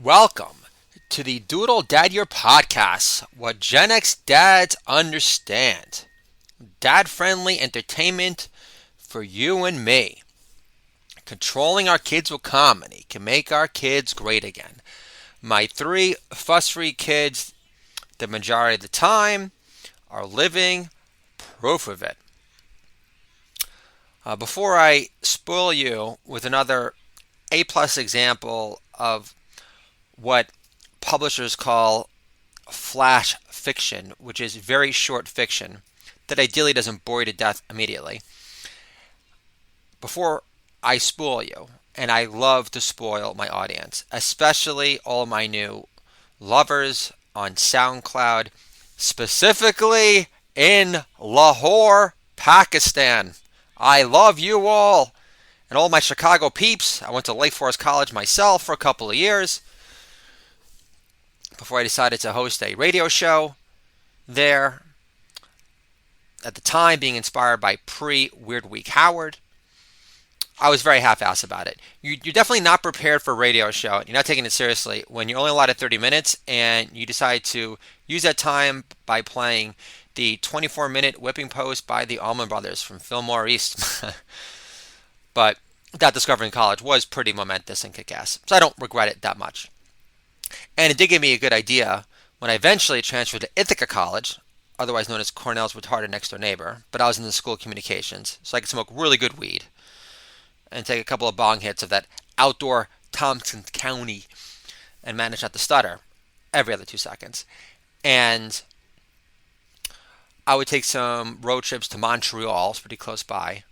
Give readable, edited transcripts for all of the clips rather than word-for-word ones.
Welcome to the Doodle Dad Year podcast, what Gen X dads understand. Dad friendly entertainment for you and me. Controlling our kids with comedy can make our kids great again. My three fuss free kids, the majority of the time, are living proof of it. Before I spoil you with another A plus example of what publishers call flash fiction, which is very short fiction that ideally doesn't bore you to death immediately. Before I spoil you, and I love to spoil my audience, especially all my new lovers on SoundCloud, specifically in Lahore, Pakistan. I love you all. And all my Chicago peeps. I went to Lake Forest College myself for a couple of years before I decided to host a radio show there. At the time, being inspired by pre-Weird Week Howard. I was very half-assed about it. You're definitely not prepared for a radio show. You're not taking it seriously when you're only allotted 30 minutes and you decide to use that time by playing the 24-minute whipping post by the Allman Brothers from Fillmore East. But that Discovery in College was pretty momentous and kick-ass, so I don't regret it that much. And it did give me a good idea when I eventually transferred to Ithaca College, otherwise known as Cornell's retarded next-door neighbor, but I was in the school of communications, so I could smoke really good weed and take a couple of bong hits of that outdoor Thompson County and manage not to stutter every other 2 seconds. And I would take some road trips to Montreal, it's pretty close by,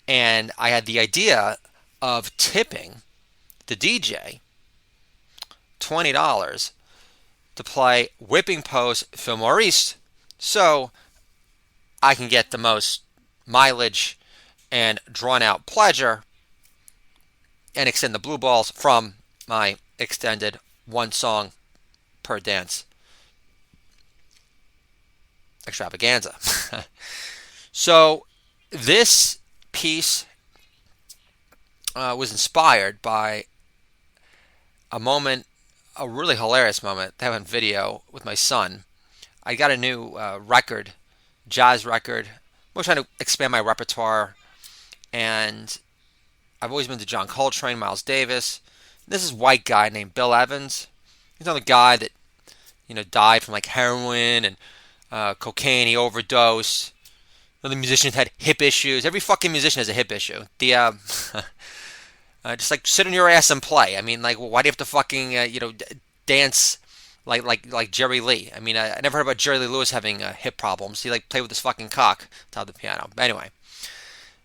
and I had the idea of tipping the DJ $20 to play Whipping Post Fillmore East so I can get the most mileage and drawn out pleasure and extend the blue balls from my extended one song per dance extravaganza. So this piece was inspired by a really hilarious moment I have on video with my son. I got a new record, jazz record. I'm trying to expand my repertoire, and I've always been to John Coltrane, Miles Davis. This is a white guy named Bill Evans. He's another guy that died from like heroin and cocaine. He overdosed. Another musician had hip issues. Every fucking musician has a hip issue. Just like sit on your ass and play. I mean, like, why do you have to fucking dance like Jerry Lee? I mean, I never heard about Jerry Lee Lewis having hip problems. He played with his fucking cock top of the piano. But anyway,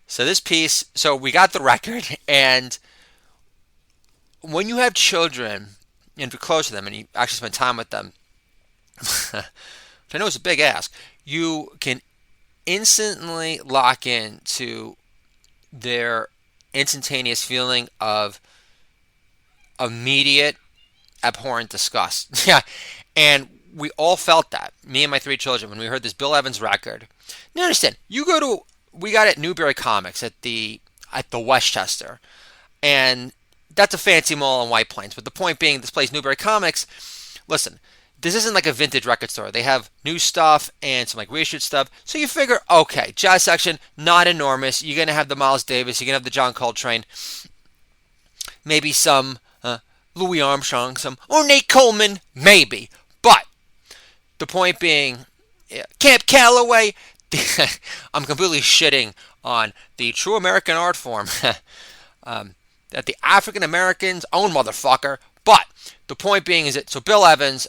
so this piece. So we got the record, and when you have children and you're close to them and you actually spend time with them, which I know it's a big ask, you can instantly lock into their instantaneous feeling of immediate abhorrent disgust. Yeah, and we all felt that, me and my three children, when we heard this Bill Evans record. Now understand, we got it at Newberry Comics at the Westchester, and that's a fancy mall in White Plains. But the point being, this place Newberry Comics, listen, this isn't like a vintage record store. They have new stuff and some like reissued stuff. So you figure, okay, jazz section, not enormous. You're going to have the Miles Davis. You're going to have the John Coltrane. Maybe some Louis Armstrong, some Ornate Coleman, maybe. But the point being, Camp Calloway, I'm completely shitting on the true American art form that the African Americans own, motherfucker. But the point being is that, so Bill Evans,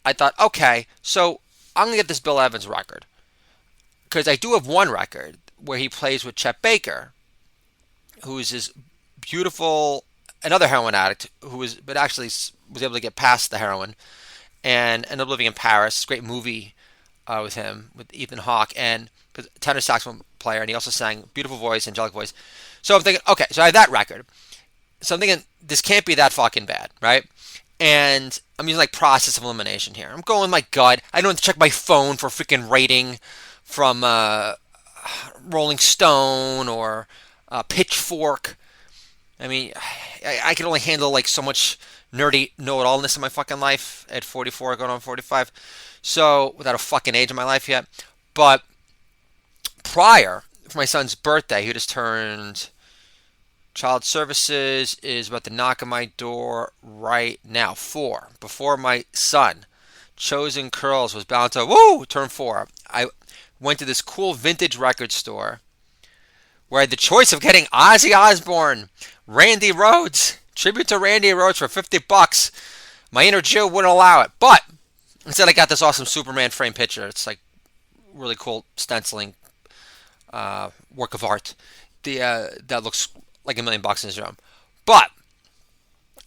I thought, okay, so I'm going to get this Bill Evans record. Because I do have one record where he plays with Chet Baker, who's this beautiful, another heroin addict, but actually was able to get past the heroin and ended up living in Paris. It's a great movie with him, with Ethan Hawke, and tenor saxophone player, and he also sang beautiful voice, angelic voice. So I'm thinking, okay, so I have that record. So I'm thinking, this can't be that fucking bad, right? And I'm using like process of elimination here. I'm going with my gut. I don't have to check my phone for freaking rating from Rolling Stone or Pitchfork. I mean, I can only handle like so much nerdy know-it-allness in my fucking life at 44, going on 45. So without a fucking age in my life yet, but prior for my son's birthday, he just turned. Child Services is about to knock on my door right now. 4. Before my son, Chosen Curls, was bound to turn 4. I went to this cool vintage record store where I had the choice of getting Ozzy Osbourne, Randy Rhoads, tribute to Randy Rhoads for $50. My inner Jew wouldn't allow it, but instead I got this awesome Superman frame picture. It's like really cool stenciling work of art. That looks like $1,000,000 in his room. But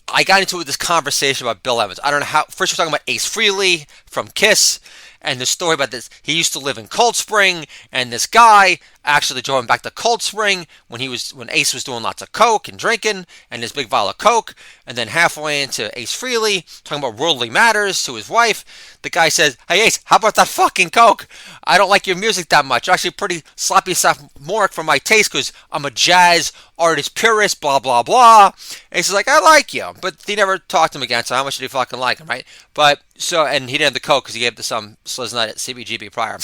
I got into this conversation about Bill Evans. I don't know how. First, we're talking about Ace Frehley from Kiss, and the story about this. He used to live in Cold Spring, and this guy actually drove him back to Cold Spring when Ace was doing lots of coke and drinking, and his big vial of coke. And then halfway into Ace Frehley talking about worldly matters to his wife, the guy says, "Hey Ace, how about that fucking coke? I don't like your music that much. You're actually pretty sloppy sophomoric for my taste because I'm a jazz artist purist, blah blah blah." And he's like, "I like you," but he never talked to him again. So how much did he fucking like him, right? But so, and he didn't have the coke because he gave it to some sliznut at CBGB prior.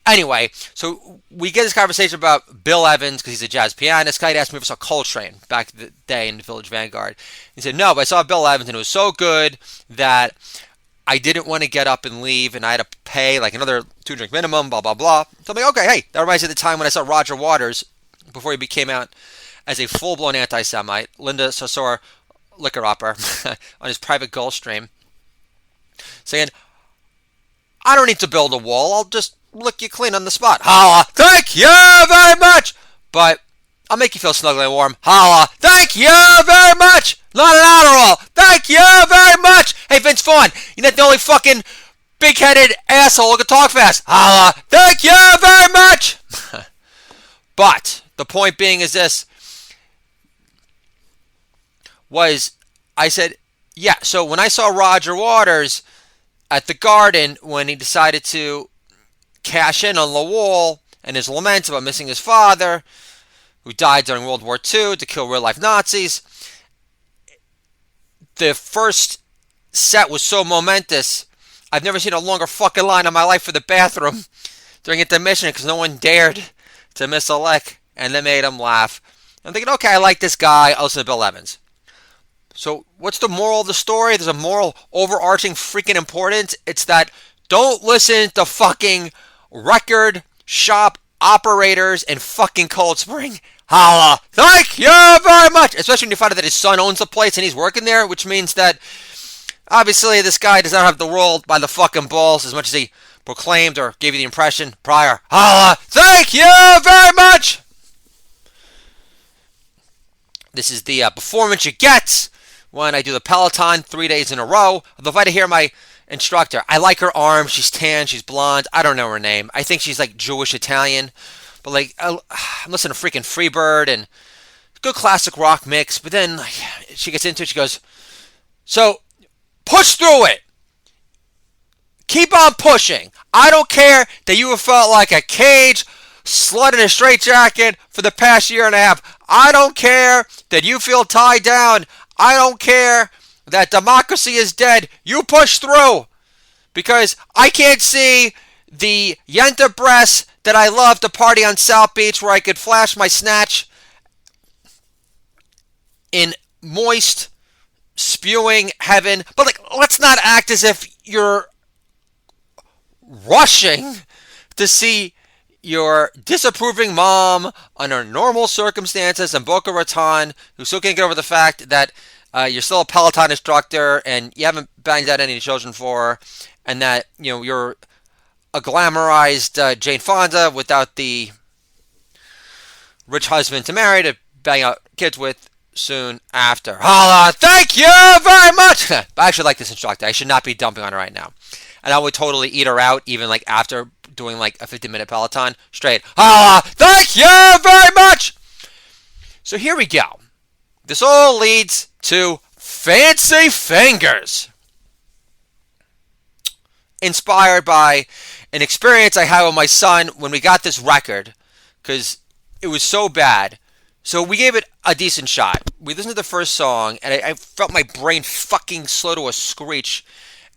Anyway, so we get this conversation about Bill Evans because he's a jazz pianist. Guy asked me if I saw Coltrane back in the day in the Village Vanguard. He said no, but I saw Bill Evans and it was so good that I didn't want to get up and leave, and I had to pay like another 2-drink minimum, blah blah blah. So I'm like, okay, hey, that reminds me of the time when I saw Roger Waters before he became out as a full-blown anti-Semite, Linda Sarsour liquor opera on his private Gulfstream, saying, "I don't need to build a wall. I'll just lick you clean on the spot." Holla, thank you very much. But I'll make you feel snugly and warm. Holla, thank you very much. Not an Adderall. Thank you very much. Hey, Vince Vaughn, you're not the only fucking big-headed asshole who can talk fast. Holla, thank you very much. But the point being is this, was I said, yeah, so when I saw Roger Waters at the Garden when he decided to cash in on the wall and his laments about missing his father, who died during World War II to kill real-life Nazis, the first set was so momentous. I've never seen a longer fucking line in my life for the bathroom during intermission because no one dared to miss a lick, and they made him laugh. I'm thinking, okay, I like this guy. I'll listen to Bill Evans. So what's the moral of the story? There's a moral overarching freaking importance. It's that don't listen to fucking record shop operators in fucking Cold Spring. Holla, thank you very much. Especially when you find out that his son owns the place and he's working there, which means that obviously this guy does not have the world by the fucking balls as much as he proclaimed or gave you the impression prior. Holla, thank you very much. This is the performance you get when I do the Peloton 3 days in a row. Although if I had to hear my instructor, I like her arm. She's tan. She's blonde. I don't know her name. I think she's like Jewish Italian. But like, I'm listening to freaking Freebird and good classic rock mix. But then like, she gets into it. She goes, so push through it. Keep on pushing. I don't care that you have felt like a cage slut in a straitjacket for the past year and a half. I don't care that you feel tied down. I don't care that democracy is dead. You push through. Because I can't see the Yenta breasts that I love to party on South Beach where I could flash my snatch in moist, spewing heaven. But like, let's not act as if you're rushing to see your disapproving mom under normal circumstances in Boca Raton, who still can't get over the fact that you're still a Peloton instructor and you haven't banged out any children for her, and that you're a glamorized Jane Fonda without the rich husband to marry to bang out kids with soon after. Holla! Thank you very much. I actually like this instructor. I should not be dumping on her right now, and I would totally eat her out even like after doing like a 50-minute Peloton straight. Holla! Thank you very much. So here we go. This all leads to Fancy Fingers, inspired by an experience I had with my son when we got this record, because it was so bad. So we gave it a decent shot. We listened to the first song, and I felt my brain fucking slow to a screech.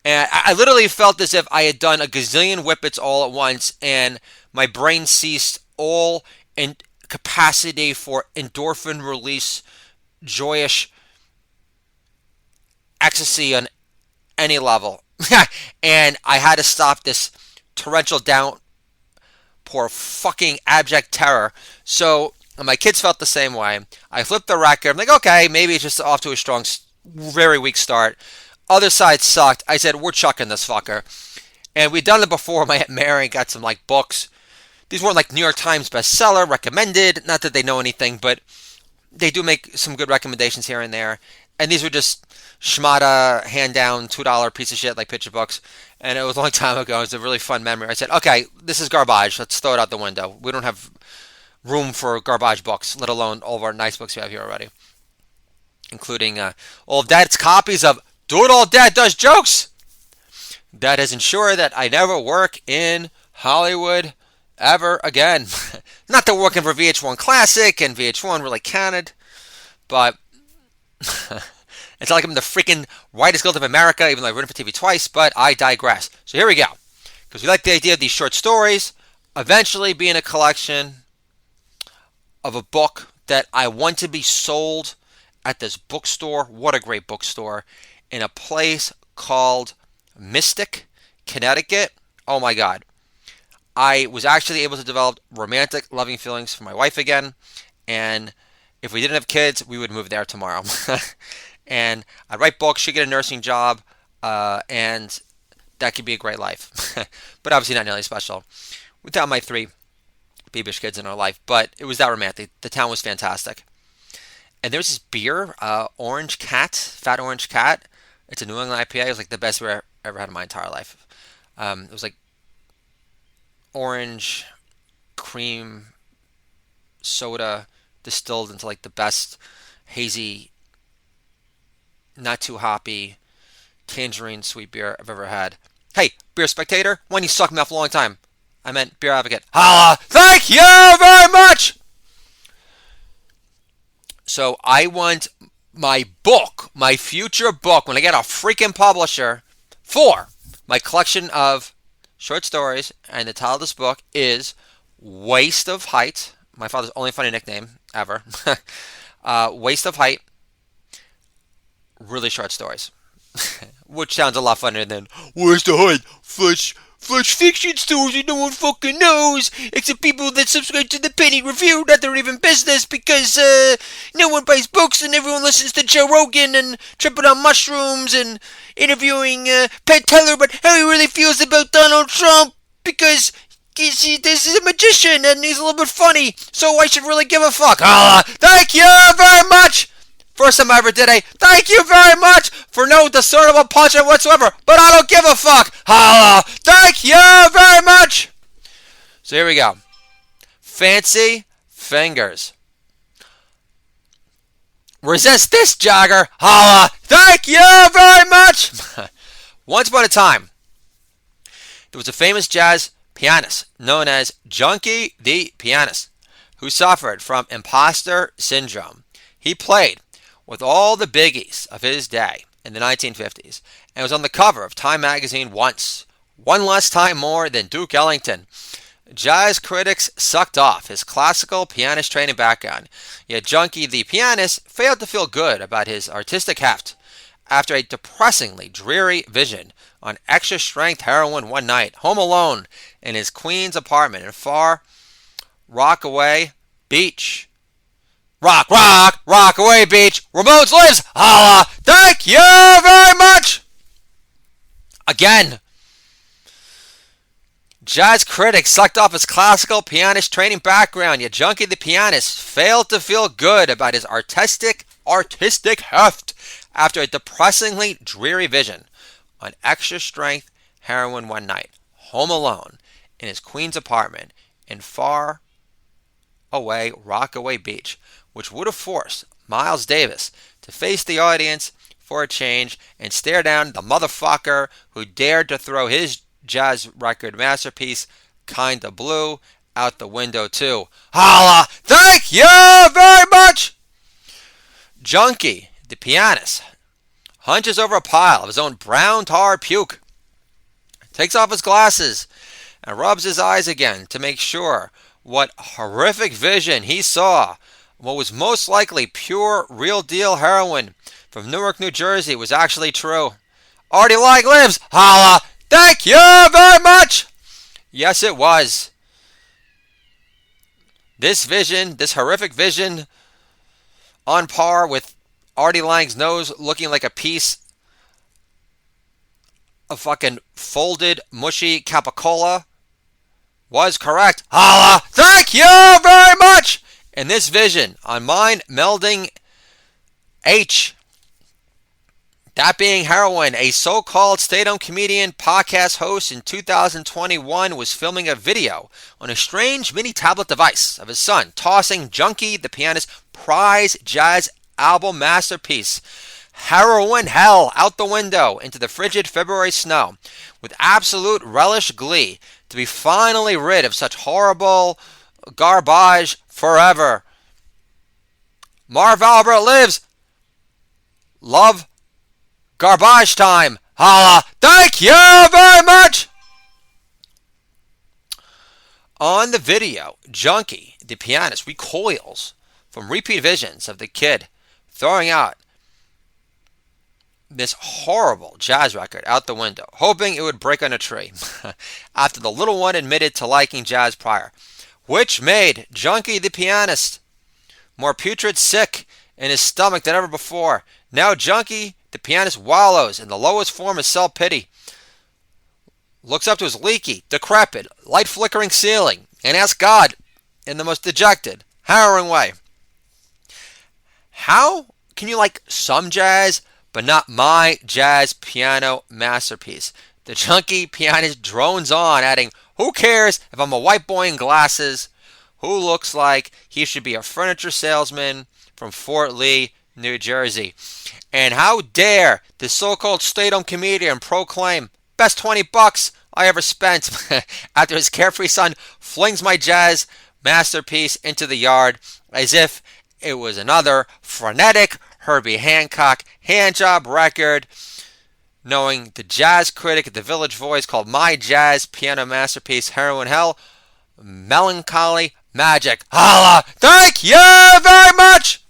And I literally felt as if I had done a gazillion whippets all at once, and my brain ceased all in capacity for endorphin release, joyous ecstasy on any level. And I had to stop this torrential downpour of fucking abject terror. So my kids felt the same way. I flipped the record. I'm like, okay, maybe it's just off to a strong, very weak start. Other side sucked. I said, we're chucking this fucker. And we'd done it before. My Aunt Mary got some like books. These weren't like New York Times bestseller, recommended. Not that they know anything, but they do make some good recommendations here and there. And these were just schmata, hand down, $2 piece of shit like picture books. And it was a long time ago. It was a really fun memory. I said, okay, this is garbage. Let's throw it out the window. We don't have room for garbage books, let alone all of our nice books we have here already. Including all of Dad's copies of Do It All Dad Does Jokes. That has ensured that I never work in Hollywood ever again. Not that working for VH1 Classic and VH1 really counted, but it's not like I'm the freaking whitest guild of America, even though I've written for TV twice, but I digress. So here we go. Because we like the idea of these short stories eventually being a collection of a book that I want to be sold at this bookstore. What a great bookstore. In a place called Mystic, Connecticut. Oh my God. I was actually able to develop romantic, loving feelings for my wife again. And if we didn't have kids, we would move there tomorrow. And I'd write books, she'd get a nursing job, and that could be a great life. But obviously not nearly special without my 3 babish kids in our life. But it was that romantic. The town was fantastic. And there's this beer, Orange Cat, Fat Orange Cat. It's a New England IPA. It was like the best beer I ever had in my entire life. It was like orange cream soda distilled into like the best hazy, not too hoppy, tangerine sweet beer I've ever had. Hey, Beer Spectator, why don't you suck me off a long time? I meant Beer Advocate. Holla! Thank you very much! So I want my book, my future book, when I get a freaking publisher for my collection of short stories, and the title of this book is Waste of Height. My father's only funny nickname ever. Waste of Height. Really short stories. Which sounds a lot funnier than Waste of Height. Flash fiction stories that no one fucking knows, except people that subscribe to the Penny Review, not their even business, because no one buys books and everyone listens to Joe Rogan and tripping on mushrooms and interviewing Pat Teller about how he really feels about Donald Trump, because this is a magician and he's a little bit funny, so I should really give a fuck. Thank you very much! First time I ever did a thank you very much for no discernible punchline whatsoever, but I don't give a fuck. Holla! Thank you very much! So here we go. Fancy Fingers. Resist this, Jagger. Holla! Thank you very much! Once upon a time, there was a famous jazz pianist known as Junkie the Pianist who suffered from imposter syndrome. He played with all the biggies of his day in the 1950s and was on the cover of Time magazine once, one less time more than Duke Ellington. Jazz critics sucked off his classical pianist training background, yet Junkie the Pianist failed to feel good about his artistic heft after a depressingly dreary vision on extra-strength heroin one night, home alone in his Queens apartment in far Rockaway Beach. Rockaway Beach, Ramones lives, holla, thank you very much! Again, jazz critics sucked off his classical pianist training background, yet Junkie the Pianist failed to feel good about his artistic heft after a depressingly dreary vision on extra-strength heroin one night, home alone in his Queens apartment in far away Rockaway Beach, which would have forced Miles Davis to face the audience for a change and stare down the motherfucker who dared to throw his jazz record masterpiece, Kinda Blue, out the window too. Holla! Thank you very much! Junkie, the pianist, hunches over a pile of his own brown tar puke, takes off his glasses, and rubs his eyes again to make sure what horrific vision he saw. What was most likely pure, real-deal heroin from Newark, New Jersey was actually true. Artie Lange lives! Holla! Thank you very much! Yes, it was. This vision, this horrific vision, on par with Artie Lange's nose looking like a piece of fucking folded, mushy capicola, was correct. Holla! Thank you very much! And this vision on mind melding H, that being heroin, a so-called stay-at-home comedian podcast host in 2021 was filming a video on a strange mini tablet device of his son tossing Junkie the pianist's prize jazz album masterpiece, Heroin Hell, out the window into the frigid February snow with absolute relish glee to be finally rid of such horrible garbage forever. Marv Albert lives. Love garbage time. Holla. Thank you very much. On the video, Junkie, the pianist, recoils from repeat visions of the kid throwing out this horrible jazz record out the window, hoping it would break on a tree, after the little one admitted to liking jazz prior, which made Junkie the pianist more putrid sick in his stomach than ever before. Now Junkie the pianist wallows in the lowest form of self-pity, looks up to his leaky, decrepit, light-flickering ceiling, and asks God, in the most dejected, harrowing way, how can you like some jazz, but not my jazz piano masterpiece? The Junkie pianist drones on, adding, who cares if I'm a white boy in glasses who looks like he should be a furniture salesman from Fort Lee, New Jersey? And how dare this so-called stay-at-home comedian proclaim, best $20 I ever spent, after his carefree son flings my jazz masterpiece into the yard as if it was another frenetic Herbie Hancock handjob record, knowing the jazz critic at the Village Voice called my jazz piano masterpiece Heroin Hell melancholy magic. Holla! Thank you very much!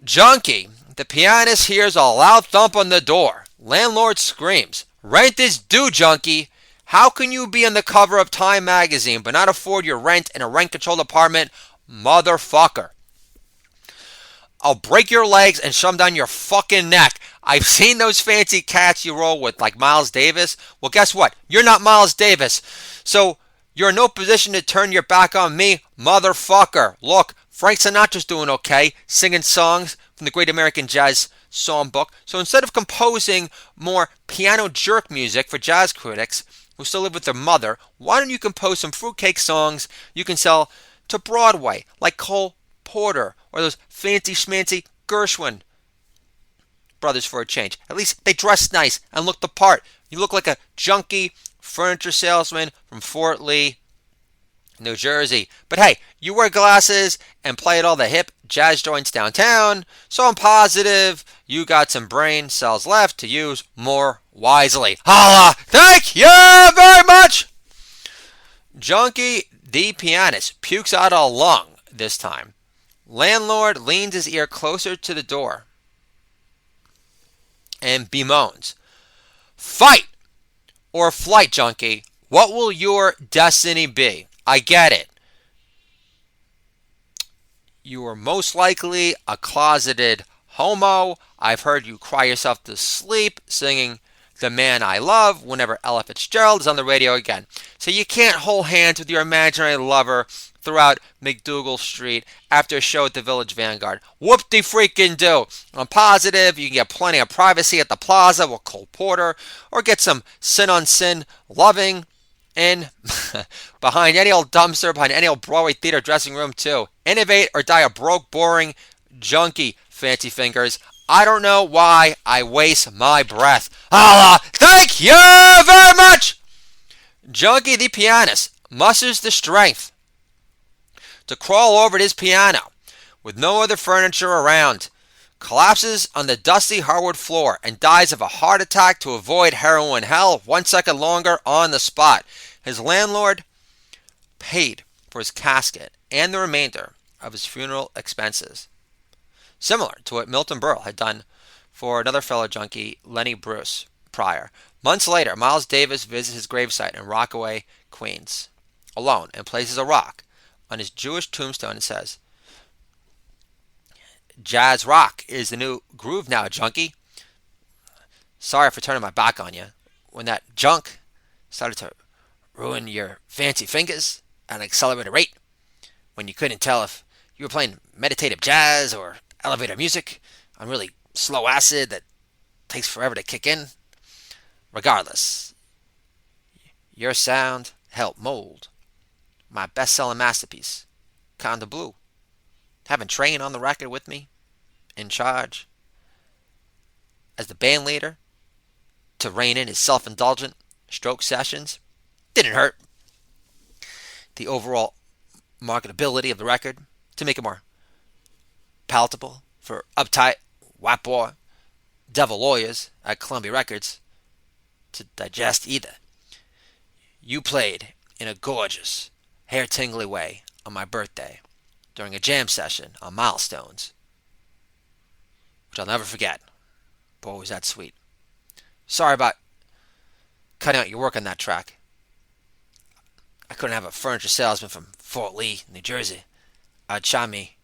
Junkie, the pianist, hears a loud thump on the door. Landlord screams, rent is due, Junkie. How can you be on the cover of Time magazine but not afford your rent in a rent-controlled apartment? Motherfucker. I'll break your legs and shove them down your fucking neck. I've seen those fancy cats you roll with, like Miles Davis. Well, guess what? You're not Miles Davis. So you're in no position to turn your back on me, motherfucker. Look, Frank Sinatra's doing okay, singing songs from the Great American Jazz Songbook. So instead of composing more piano jerk music for jazz critics who still live with their mother, why don't you compose some fruitcake songs you can sell to Broadway, like Cole Porter or those fancy schmancy Gershwin brothers for a change? At least they dress nice and look the part. You look like a junkie furniture salesman from Fort Lee, New Jersey. But hey, you wear glasses and play at all the hip jazz joints downtown, so I'm positive you got some brain cells left to use more wisely. Holla! Thank you very much! Junkie the pianist pukes out a lung this time. Landlord leans his ear closer to the door and bemoans, fight or flight, Junkie. What will your destiny be? I get it. You are most likely a closeted homo. I've heard you cry yourself to sleep singing The Man I Love whenever Ella Fitzgerald is on the radio again. So you can't hold hands with your imaginary lover throughout McDougal Street after a show at the Village Vanguard. Whoop-de-freaking-do. I'm positive you can get plenty of privacy at the plaza with Cole Porter, or get some sin-on-sin loving in behind any old dumpster, behind any old Broadway theater dressing room too. Innovate or die a broke, boring junkie, fancy fingers. I don't know why I waste my breath. Holla! Thank you very much! Junkie the pianist musters the strength to crawl over to his piano with no other furniture around. collapses on the dusty hardwood floor and dies of a heart attack to avoid heroin hell 1 second longer on the spot. His landlord paid for his casket and the remainder of his funeral expenses, similar to what Milton Berle had done for another fellow junkie, Lenny Bruce, prior. Months later, Miles Davis visits his gravesite in Rockaway, Queens, alone, and places a rock on his Jewish tombstone and says, "Jazz rock is the new groove now, junkie. Sorry for turning my back on you. When that junk started to ruin your fancy fingers at an accelerated rate, when you couldn't tell if you were playing meditative jazz or elevator music on really slow acid that takes forever to kick in. Regardless, your sound helped mold my best-selling masterpiece, Conda Blue. Having Train on the record with me, in charge, as the band leader, to rein in his self-indulgent stroke sessions, didn't hurt the overall marketability of the record, to make it more palatable for uptight, white boy, devil lawyers at Columbia Records to digest either. You played in a gorgeous, hair-tingly way on my birthday during a jam session on Milestones, which I'll never forget. Boy, was that sweet. Sorry about cutting out your work on that track. I couldn't have a furniture salesman from Fort Lee, New Jersey. Outshine me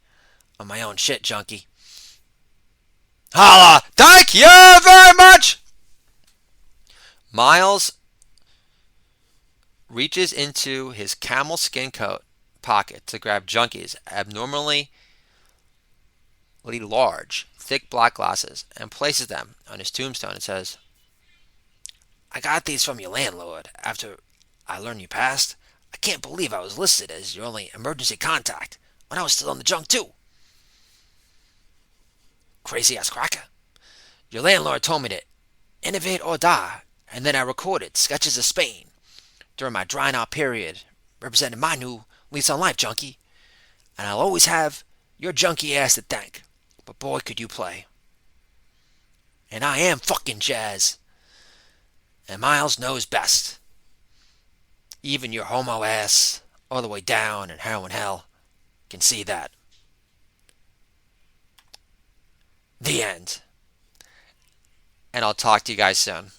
on my own shit, junkie. Holla! Thank you very much! Miles reaches into his camel skin coat pocket to grab Junkie's abnormally large, thick black glasses and places them on his tombstone and says, "I got these from your landlord after I learned you passed. I can't believe I was listed as your only emergency contact when I was still on the junk too. Crazy ass cracker. Your landlord told me to innovate or die, and then I recorded Sketches of Spain during my drying out period, representing my new lease on life, junkie. And I'll always have your junkie ass to thank. But boy, could you play. And I am fucking jazz. And Miles knows best. Even your homo ass, all the way down in heroin hell, can see that." The end. And I'll talk to you guys soon.